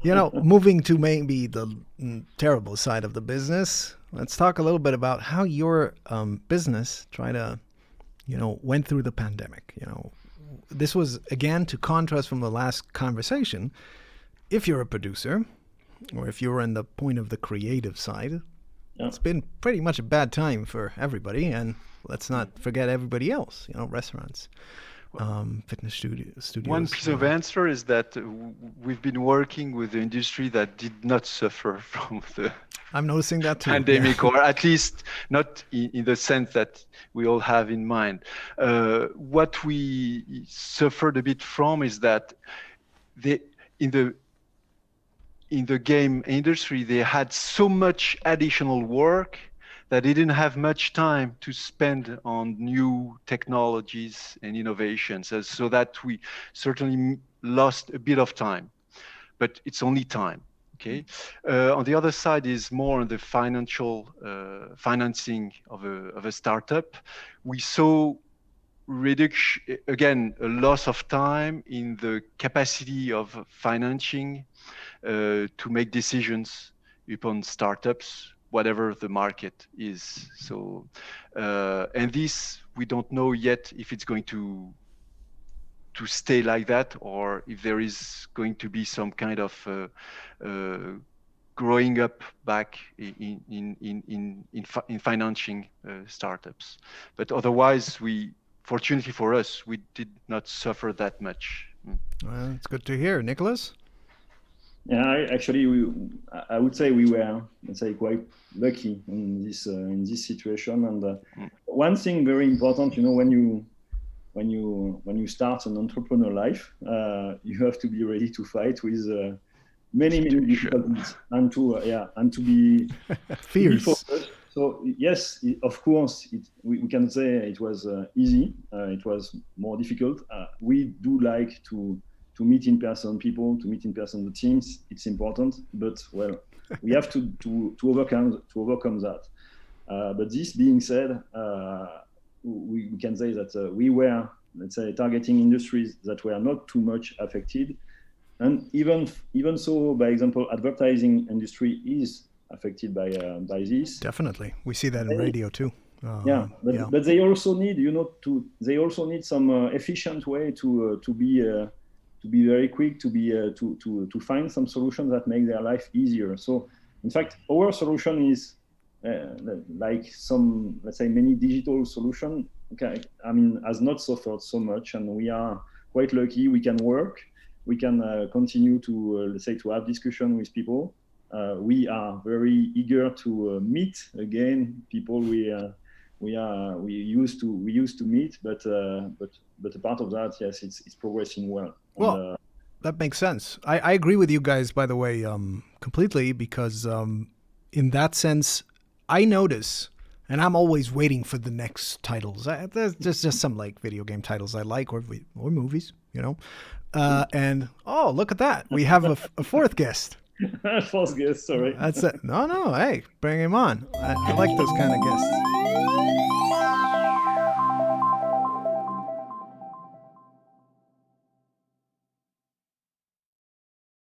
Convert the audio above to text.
Moving to maybe the terrible side of the business, let's talk a little bit about how your business went through the pandemic. This was, again, to contrast from the last conversation. If you're a producer, or if you're in the point of the creative side, it's been pretty much a bad time for everybody. And let's not forget everybody else, restaurants, fitness studios. One piece of answer is that we've been working with the industry that did not suffer from the I'm noticing that too. pandemic, or at least not in the sense that we all have in mind. What we suffered a bit from is that in the game industry, they had so much additional work that they didn't have much time to spend on new technologies and innovations, so that we certainly lost a bit of time, but it's only time. Okay. On the other side is more on the financial financing of a startup. We saw a loss of time in the capacity of financing to make decisions upon startups, whatever the market is. So, and this, we don't know yet if it's going to stay like that, or if there is going to be some kind of growing up back in financing startups. But otherwise, fortunately for us, we did not suffer that much. Well, it's good to hear. Nicholas? Yeah, I would say we were, let's say, quite lucky in this situation. And one thing very important, when you start an entrepreneur life, you have to be ready to fight with many difficulties, and to be fierce. So yes, of course, we can say it was easy. It was more difficult. We do like to meet in person people, to meet in person the teams. It's important, but well, we have to overcome that. But this being said, we can say that we were, let's say, targeting industries that were not too much affected, and even so, by example, advertising industry is affected by this. Definitely, we see that in radio too. But they also need, some efficient way to be very quick, to find some solutions that make their life easier. So, in fact, our solution is like some, let's say, many digital solution. Okay, has not suffered so much, and we are quite lucky. We can work, we can continue to let's say, to have discussion with people. We are very eager to meet again people we used to meet, but a part of that, yes, it's progressing well. Well, that makes sense. I agree with you guys, by the way, completely, because in that sense, I notice, and I'm always waiting for the next titles. There's just some like video game titles I like, or movies, and look at that, we have a fourth guest. Fourth guest, sorry. That's it. No, hey, bring him on. I like those kind of guests.